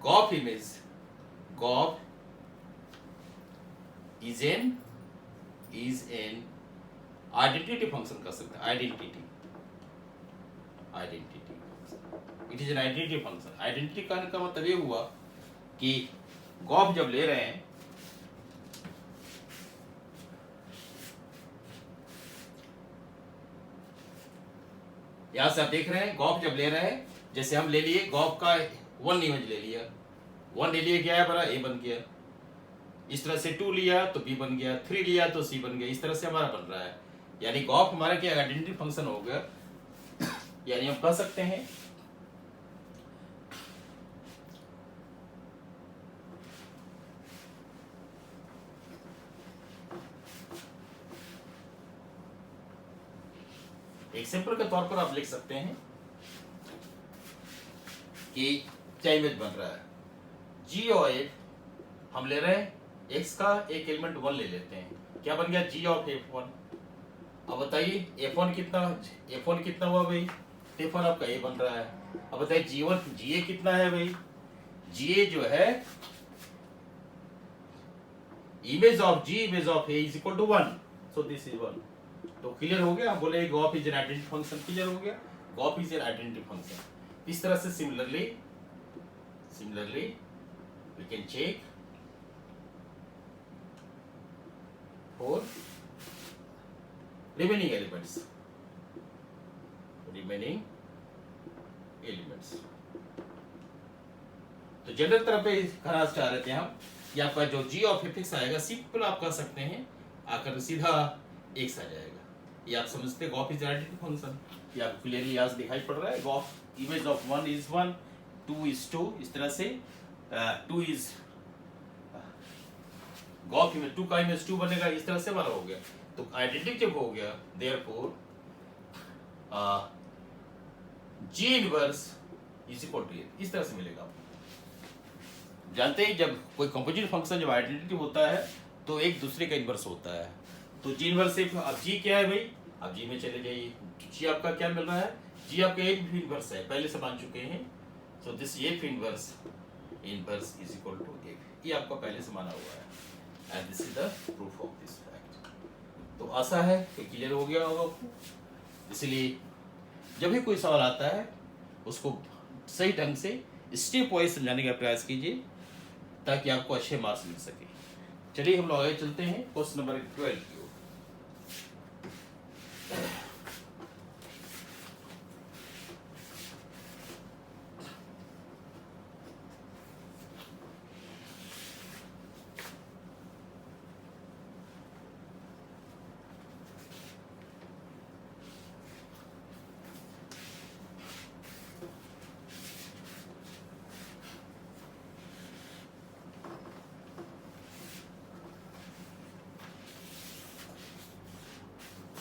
gof image, gof is an identity function कर सकते हैं, identity it is an identity function. Identity कहने का मतलब ये हुआ कि गॉफ जब ले रहे हैं, यहां से आप देख रहे हैं गॉफ जब ले रहे हैं, जैसे हम ले लिए गॉफ का 1 इमेज ले लिया, 1 ले लिया, क्या है बड़ा, ए बन गया। इस तरह से 2 लिया तो बी बन गया, 3 लिया तो सी बन गया। इस तरह से हमारा बन रहा है, यानी गॉफ हमारा क्या आइडेंटिटी फंक्शन हो गया। यानी हम कह सकते हैं एक सिंपल के तौर पर आप लिख सकते हैं कि क्या इमेज बन रहा है, जी और एफ हम ले रहे हैं, एक्स का एक एलिमेंट 1 ले लेते हैं, क्या बन गया, जी ऑफ F1। अब बताइए F1 कितना हुआ भाई, F1 आपका ए बन रहा है। अब बताइए GA कितना है भाई, GA जो है image of A is equal to 1, so this is 1। तो क्लियर हो गया, आप बोले gof is an identity function, clear हो गया, gof is an identity function. इस तरह से similarly we can check for remaining elements तो जनरल तरफ पे कहना चाह रहे थे हम कि आपका जो g ऑफ f(x) आएगा, सिंपल आप कह सकते हैं आकर सीधा x आ जाएगा। ये आप समझते हैं गॉफ इज आइडेंटिटी फंक्शन, ये आपको क्लियरली आज दिखाई पड़ रहा है। Gof image of 1 is 1, 2 is 2, इस तरह से 2 इज गॉफ इमेज 2 का इमेज 2 बनेगा, इस तरह से हमारा हो गया। तो आइडेंटिटी जब हो गया, therefore G inverse is equal to, इस तरह से मिलेगा आपको। जानते हैं जब कोई कंपोजिट फंक्शन जब आइडेंटिटी होता है तो एक दूसरे का इनवर्स होता है। तो G इनवर्स से अब G क्या है भाई, अब G में चले जाइए, G आपका क्या मिल रहा है, G आपका F इनवर्स है, पहले से मान चुके हैं। So this F inverse is equal to F, ये आपका पहले से माना हुआ है, and this is the proof of this fact. तो आशा है कि क्लियर हो गया होगा आपको। इसलिए जब भी कोई सवाल आता है उसको सही ढंग से स्टेप वाइज समझाने का प्रयास कीजिए ताकि आपको अच्छे मार्क्स मिल सके। चलिए हम लोग आगे चलते हैं क्वेश्चन नंबर 12 की ओर।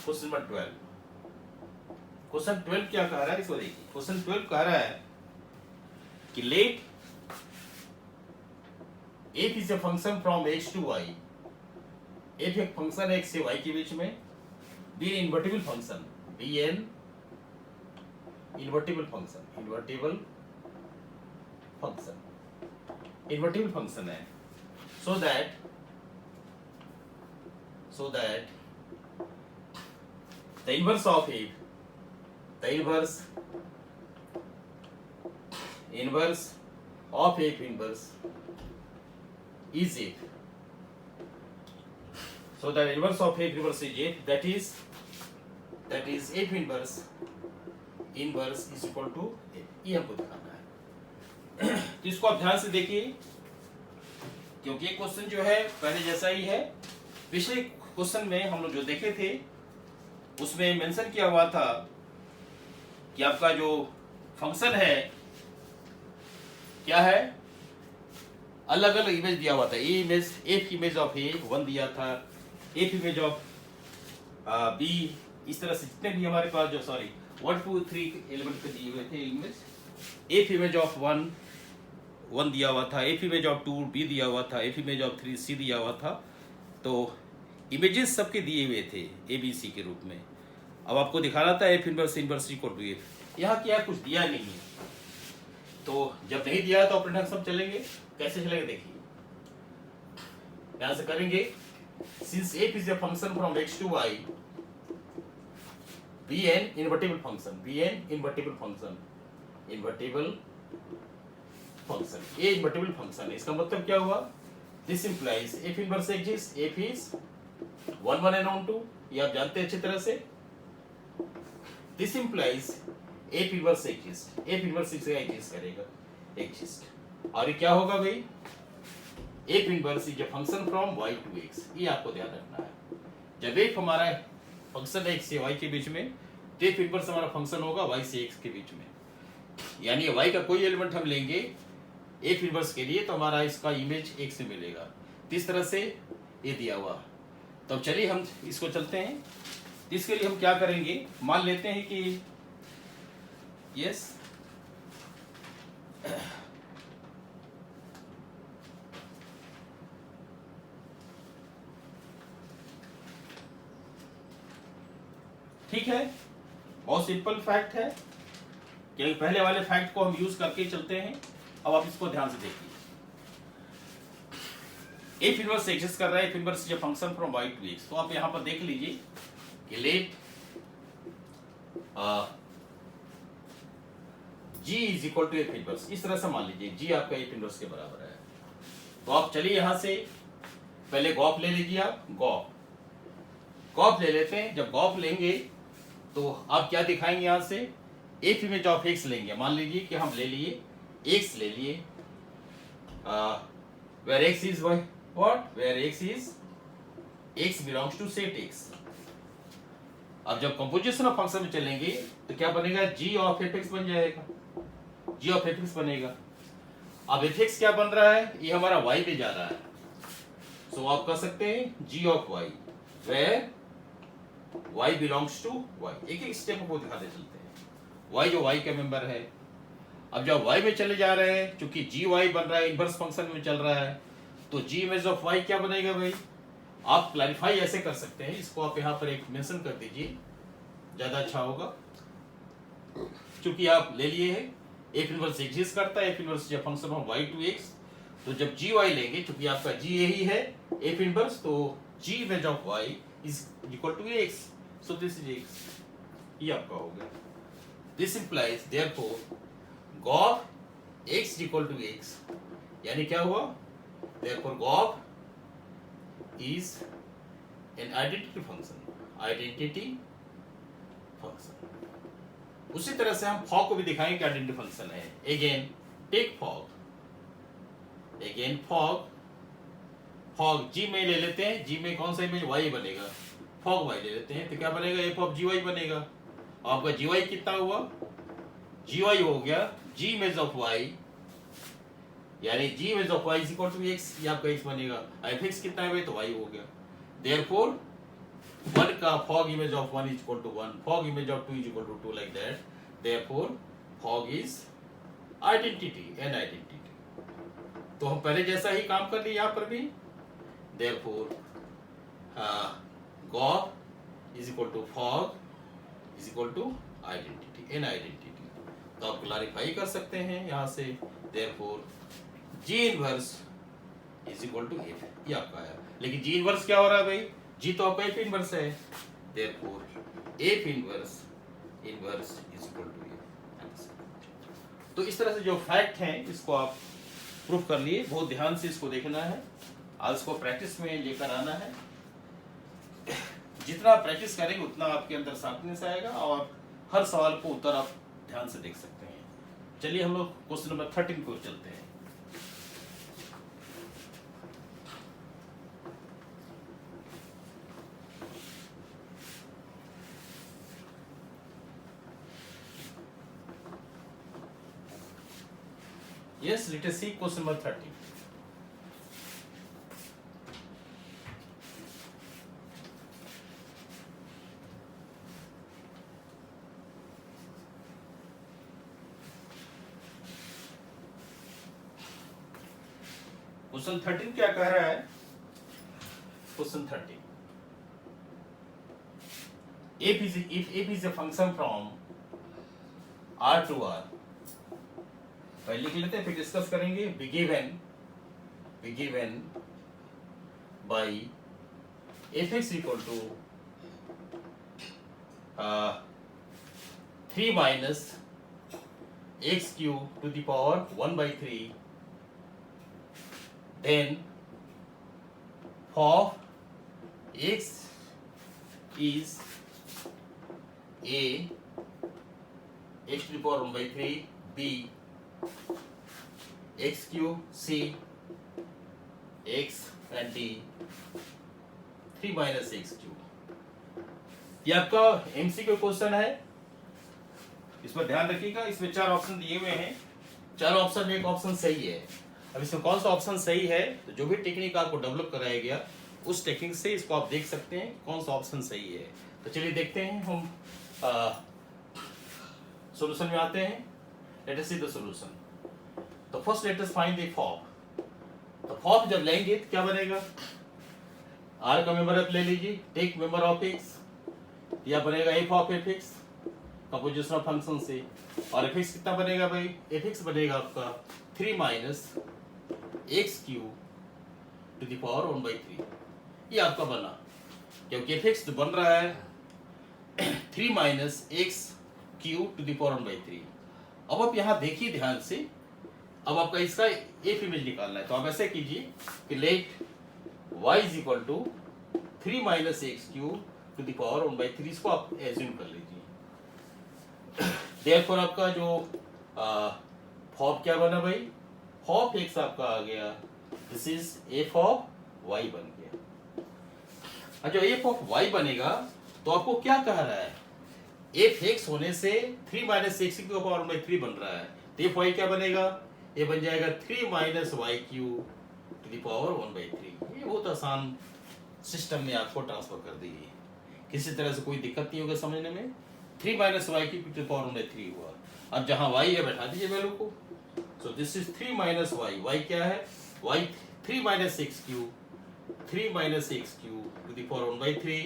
क्वेश्चन नंबर 12, क्वेश्चन 12 क्या कह रहा है, इसको देखिए। क्वेश्चन 12 कह रहा है कि let f is a function from x to y, f एक फंक्शन है x से y के बीच में, b invertible function, b an invertible function है, so that the inverse of f, the inverse of f inverse is f. So the inverse of f inverse is f, that is f inverse is equal to f, ये हमको दिखाना है। तो इसको आप ध्यान से देखिए क्योंकि ये क्वेश्चन जो है पहले जैसा ही है। पिछले क्वेश्चन में हम लोग जो देखे थे उसमें मेंशन किया हुआ था कि आपका जो फंक्शन है क्या है, अलग अलग इमेज दिया हुआ था। एफ इमेज ऑफ ए 1 दिया था, एफ इमेज ऑफ बी, इस तरह से जितने भी हमारे पास जो 1 2 3 एलिमेंट पे दिए हुए थे इमेज, एफ इमेज ऑफ 1 1 दिया हुआ था, एफ इमेज ऑफ 2 बी दिया हुआ था, एफ इमेज ऑफ 3 सी दिया हुआ था। तो इमेजेस सबके दिए हुए थे ए बी सी के रूप में। अब आपको दिखाना था f inverse equal to f. यहाँ क्या कुछ दिया नहीं है, तो जब नहीं दिया तो अपने ढंग से हम चलेंगे। कैसे चलेंगे देखिए, यहां से करेंगे since f is a function from x to y, be an invertible function, be an invertible function, invertible function, a invertible function है। इसका मतलब क्या हुआ, this implies F inverse exist, f is 1 1 and on 2, ये आप जानते हैं अच्छी तरह से। This implies F inverse exist, f inverse exist करेगा, एग्जिस्ट। और ये क्या होगा भाई, f inverse is a function from y to x, ये आपको ध्यान रखना है। जब एफ हमारा फंक्शन है x से y के बीच में, तो एफ इनवर्स हमारा फंक्शन होगा y से x के बीच में। यानी y का कोई एलिमेंट हम लेंगे एफ इनवर्स के लिए तो हमारा इसका इमेज x से मिलेगा। तो इस तरह से ये दिया हुआ। तो चलिए हम इसको चलते हैं। इसके लिए हम क्या करेंगे, मान लेते हैं कि यस ठीक है, बहुत सिंपल फैक्ट है, क्योंकि पहले वाले फैक्ट को हम यूज करके चलते हैं। अब आप इसको ध्यान से देखिए, एफ इनवर्स एग्जिस्ट कर रहा है, f inverse is a function from y to x। तो आप यहां पर देख लीजिए कि let g is equal to f inverse, इस तरह से मान लीजिए g आपका एफ इनवर्स के बराबर है। तो आप चलिए यहां से पहले गॉप ले लीजिए, आप गॉप ले लेते हैं। जब गॉप लेंगे तो आप क्या दिखाएंगे, यहां से एफ इमेज ऑफ एक्स लेंगे। मान लीजिए कि हम ले लिए एक्स ले लिए, where x is what, where x is x belongs to set x. अब जब कंपोजिशन ऑफ फंक्शन में चलेंगे तो क्या बनेगा, जी ऑफ एफ एक्स बन जाएगा, जी ऑफ एफ एक्स बनेगा। अब एफ एक्स क्या बन रहा है, ये हमारा वाई पे जा रहा है। सो आप कह सकते हैं G of Y, where y belongs to y। एक एक स्टेप को दिखाते चलते हैं। y जो y का मेंबर है, अब जब y में चले जा रहे हैं, चूंकि gy बन रहा है, इनवर्स फंक्शन में चल रहा है, तो g इमेज ऑफ y क्या बनेगा भाई। आप क्लैरिफाई ऐसे कर सकते हैं, इसको आप यहाँ पर एक मेंशन कर दीजिए, ज्यादा अच्छा होगा। चूंकि आप ले लिए हैं एफ इनवर्स एग्जिस्ट करता है, f inverse is a function of y to x। तो जब gy लेंगे, चूंकि आपका g यही है एफ इनवर्स, तो g image of y is equal to x, so this is x, ये आपका हो गया। This implies therefore gov x is equal to x, यानी क्या हुआ, therefore gov is an identity function, identity function। उसी तरह से हम fog को भी दिखाएंगे कि identity function है। Again take fog, again fog g में ले लेते हैं, g में कौन सा इमेज y बनेगा, फॉग y ले लेते हैं, तो क्या बनेगा, एफ ऑफ जी वाई बनेगा। आपका जी वाई कितना हुआ, जी वाई हो गया g इमेज ऑफ y, यानी g image of y is equal to x, ये आपका x बनेगा। एफ एक्स कितना है तो y हो गया। देयरफॉर 1 का fog image of 1 is equal to 1, fog image of 2 is equal to 2, like that. Therefore fog is identity, an identity. तो हम पहले जैसा ही काम कर लिए यहाँ पर भी। Therefore, gov is equal to fog is equal to identity, an identity। तो आप क्लैरिफाई कर सकते हैं यहाँ से। Therefore, g inverse is equal to f, ये आपका है। लेकिन g inverse क्या हो रहा है भाई, g तो आपका f inverse है। Therefore, f inverse is equal to f। तो इस तरह से जो फैक्ट हैं इसको आप प्रूफ कर लिए। बहुत ध्यान से इसको देखना है, आज इसको प्रैक्टिस में लेकर आना है। जितना प्रैक्टिस करेंगे उतना आपके अंदर शार्पनेस आएगा और हर सवाल को उत्तर आप ध्यान से देख सकते हैं। चलिए हम लोग क्वेश्चन नंबर 13 को चलते हैं। Yes, let us see question number 13. Question 13 क्या कह रहा है? Question 13, if f is a function from r to r, पहले लिख लेते हैं फिर डिस्कस करेंगे. be given by fx equal to 3 minus x cube to the power 1 by 3, then for x is a x to the power 1 by 3, b x cube, c x and d 3 minus x cube. ये आपका एमसीक्यू क्वेश्चन है, इस पर ध्यान रखिएगा. इसमें 4 ऑप्शन दिए हुए हैं, 4 ऑप्शन में एक ऑप्शन सही है. अब इसमें कौन सा ऑप्शन सही है, तो जो भी टेक्निक आपको डेवलप कराया गया उस टेक्निक से इसको आप देख सकते हैं कौन सा ऑप्शन सही है. तो चलिए देखते हैं, हम सॉल्यूशन में आते हैं. Let us see the solution. तो first let us find the form. तो फॉर्म जब लेंगे तो क्या बनेगा, आर का मेंबर ले लीजिए, टेक मेंबर ऑफ एक्स, या बनेगा F of F x composition of function से. और एफ एक्स कितना बनेगा भाई, एफ एक्स बनेगा आपका 3 minus x cube to the power 1 by 3. ये आपका बना, क्योंकि एफ एक्स बन रहा है 3 minus x cube to the power 1 by 3. अब आप यहाँ देखिए ध्यान से, अब आपका इसका एफ इमेज निकालना है. तो आप ऐसे कीजिए कि let y is equal to 3 minus x cube to the power 1 by 3. इसको आप एज्यूम कर लीजिए. देयरफॉर आपका जो फॉर्म क्या बना भाई, ऑफ एक्स आपका आ गया, this is f of y बन गया. और जो एफ ऑफ वाई बनेगा तो आपको क्या कह रहा है, एफ एक्स होने से 3 माइनस एक्स की पावर 1 by 3 बन रहा है. तो एफ वाई क्या बनेगा, ये बन जाएगा 3 minus y cube to the power 1 by 3. ये बहुत आसान सिस्टम में आपको ट्रांसफर कर दी है, किसी तरह से कोई दिक्कत नहीं होगा समझने में. 3 minus y cube to the power 1 by 3 हुआ. अब जहां वाई है बैठा दीजिए वैल्यू को. So this is 3 minus Y. Y क्या है, Y 3 minus x cube, 3 minus x cube to the power 1 by 3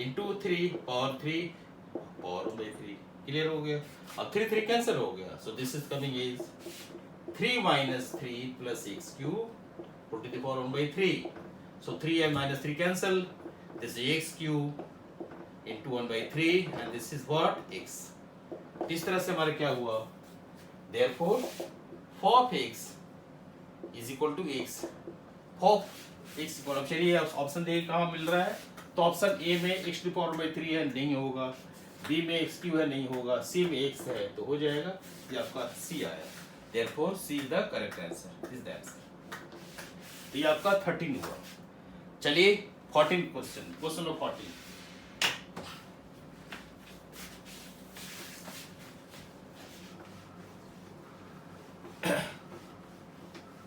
into 3 power 3 power 1 by 3. Clear हो गया. अब 3 3 कैंसिल हो गया. So this is coming is 3 minus 3 plus x cube put to the power 1 by 3. So 3 and minus 3 cancel. This is x cube into 1 by 3 and this is what, x. इस तरह से हमारा क्या हुआ, therefore of x is equal to x. of x equal, अब चलिए ऑप्शन देखिए कहाँ मिल रहा है. तो ऑप्शन ए में x to the power 1 by 3 है, नहीं होगा. बी में x क्यूब है, नहीं होगा. सी में x है, तो हो जाएगा. ये आपका सी आया. Therefore, C is the correct answer. This is the answer. तो ये आपका 13 हुआ. चलिए 14 क्वेश्चन, क्वेश्चन नंबर 14.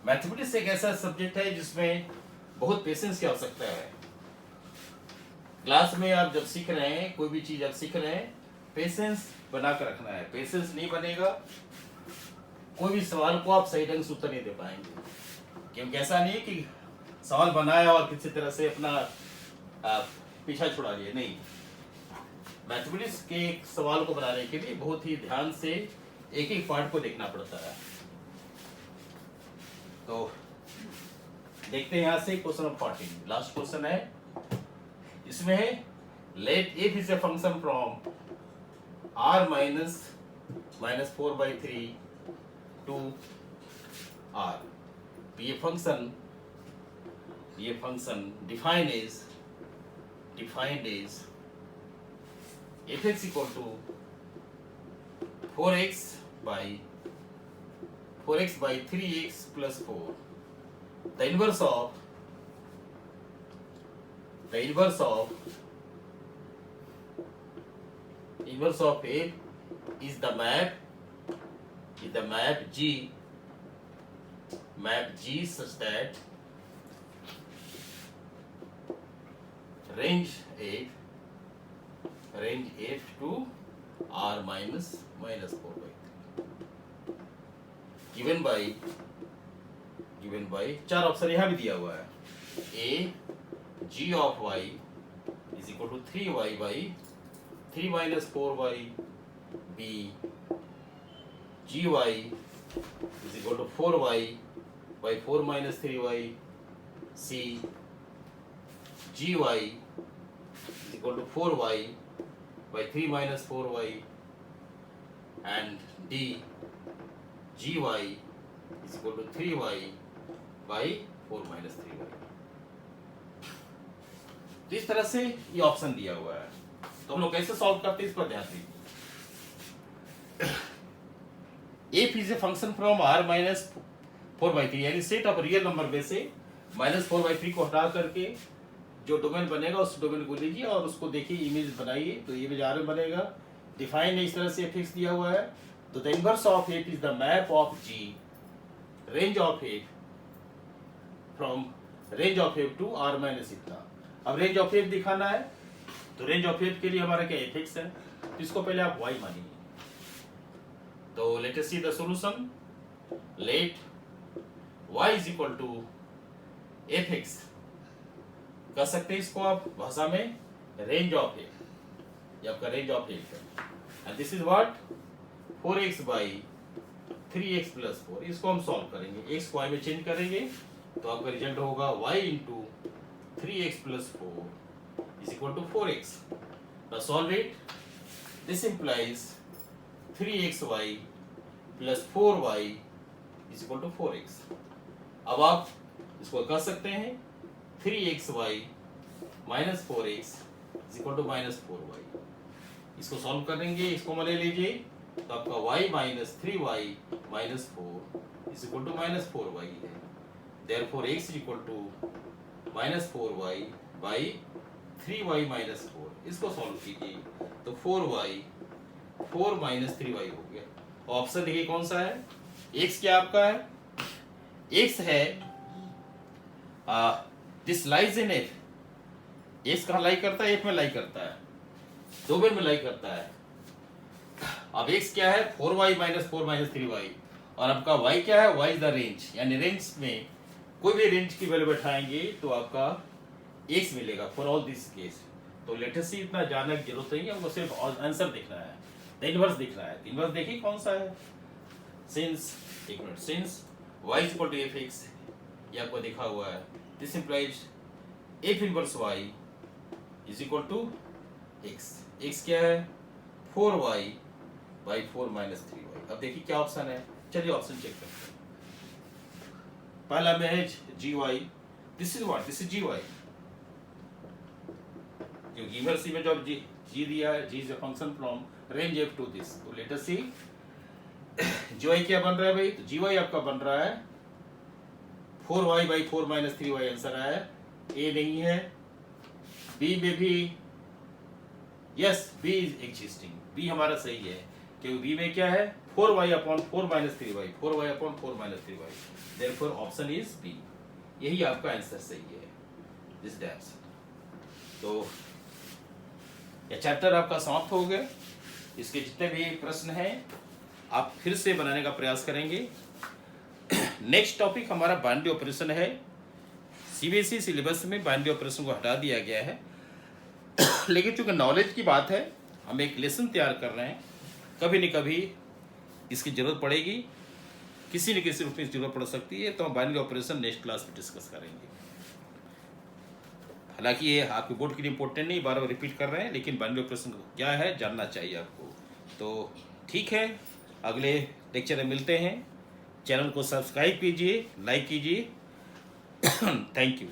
मैथमेटिक्स एक ऐसा सब्जेक्ट है जिसमें बहुत पेशेंस की आवश्यकता है. क्लास में आप जब सीख रहे हैं, कोई भी चीज आप सीख रहे हैं, पेशेंस बना कर रखना है. पेशेंस नहीं बनेगा, कोई भी सवाल को आप सही ढंग से उत्तर नहीं दे पाएंगे. क्योंकि ऐसा नहीं है कि सवाल बनाया और किसी तरह से अपना पीछा छुड़ा लिया, नहीं. मैथमेटिक्स के एक सवाल को बनाने के लिए बहुत ही ध्यान से एक एक पार्ट को देखना पड़ता है. तो देखते हैं यहाँ से क्वेश्चन नंबर 14, लास्ट क्वेश्चन है. इसमें है let F is a function from r minus -4 by 3 to r. ये फंक्शन defined is f(x) equal to 4x by 3x plus 4. The inverse of f is the map G such that range f to r minus 4 by 3 given by given by, चार ऑप्शन यहाँ भी दिया हुआ है, A g of y is equal to 3y by 3 minus 4y, B g y is equal to 4y by 4 minus 3y, C g y is equal to 4y by 3 minus 4y, and D g y is equal to 3y by 4 minus 3y। तो इस तरह से ये ऑप्शन दिया हुआ है। तो हम लोग कैसे सॉल्व करते हैं इस पर ध्यान दीजिए। F is a function from R minus 4/3, यानी सेट ऑफ रियल नंबर में से -4/3 को हटा करके जो डोमेन बनेगा उस डोमेन को लीजिए और उसको देखिए, इमेज बनाइए। तो इमेज आर में बनेगा, डिफाइन है इस तरह से, एफ दिया हुआ है। तो the inverse of F is the map of G, range of F from range of F to R minus इतना। अब रेंज ऑफ एफ दिखाना है, तो रेंज ऑफ एफ के लिए हमारा क्या एफ एक्स है, तो इसको पहले आप वाई मानिए। तो let us see the solution. Let y is equal to F X, कह सकते हैं इसको आप भाषा में रेंज ऑफ एफ, ये आपका रेंज ऑफ एफ है। And this is what 4x by 3x plus 4। इसको हम सॉल्व करेंगे, x को y में चेंज करेंगे तो आपका रिजल्ट होगा y into 3x plus 4 is equal to 4x. Now solve it. This implies 3xy plus 4y is equal to 4x. अब आप इसको कह सकते हैं 3xy minus 4x is equal to minus 4y. इसको सॉल्व करेंगे, इसको ले लीजिए तो आपका y minus 3y minus 4 is equal to minus 4y है। Therefore x is equal to minus 4y by 3y minus 4। इसको सॉल्व कीजिए तो 4y 4 माइनस 3y हो गया। ऑप्शन देखिए कौन सा है, x क्या आपका है, x है this lies in f। x कहाँ लाई करता है, f में लाई करता है, डोमेन में लाई करता है। अब x क्या है 4y माइनस 4 माइनस 3y, और आपका y क्या है, y इज द रेंज, यानी रेंज में कोई भी रेंज की वैल्यू बैठाएंगे तो आपका x मिलेगा फॉर ऑल दिस केस। तो लेटेस्ट ही इतना जानने की जरूरत नहीं है, हमको सिर्फ आंसर देखना है, इनवर्स देखना है। इनवर्स देखिए कौन सा है, सिंस एक minute, since y is equal to F X, ये आपको दिखा हुआ है, this implies F inverse y is equal to x। x क्या है 4y बाई 4 माइनस 3y। अब देखिए क्या ऑप्शन है, चलिए ऑप्शन चेक करते हैं। पहला में है g y, this is what, this is g y, क्योंकि इनवर्स में जो जी दिया है, g is a function from range F to this. तो let us see g y क्या बन रहा है भाई, तो जी वाई आपका बन रहा है 4y by 4 minus 3y answer आया है। ए नहीं है, बी में भी yes, B is existing, B हमारा सही है, क्योंकि बी में क्या है 4y upon 4 minus 3y, 4y upon 4 minus 3y, therefore option is B. यही आपका आंसर सही है, दिस द आंसर। तो यह चैप्टर आपका समाप्त हो गया। इसके जितने भी प्रश्न हैं आप फिर से बनाने का प्रयास करेंगे। नेक्स्ट टॉपिक हमारा बाइनरी ऑपरेशन है। सीबीएसई सिलेबस में बाइनरी ऑपरेशन को हटा दिया गया है, लेकिन चूंकि नॉलेज की बात है, हम एक लेसन तैयार कर रहे हैं, कभी न कभी इसकी जरूरत पड़ेगी, किसी न किसी रूप में जरूरत पड़ सकती है, तो हम बाइनरी ऑपरेशन नेक्स्ट क्लास में डिस्कस करेंगे। हालांकि ये आपके बोर्ड के लिए इंपॉर्टेंट नहीं, बार बार रिपीट कर रहे हैं, लेकिन बाइनरी ऑपरेशन क्या है जानना चाहिए आपको। तो ठीक है, अगले लेक्चर में मिलते हैं। चैनल को सब्सक्राइब कीजिए, लाइक कीजिए। Thank you.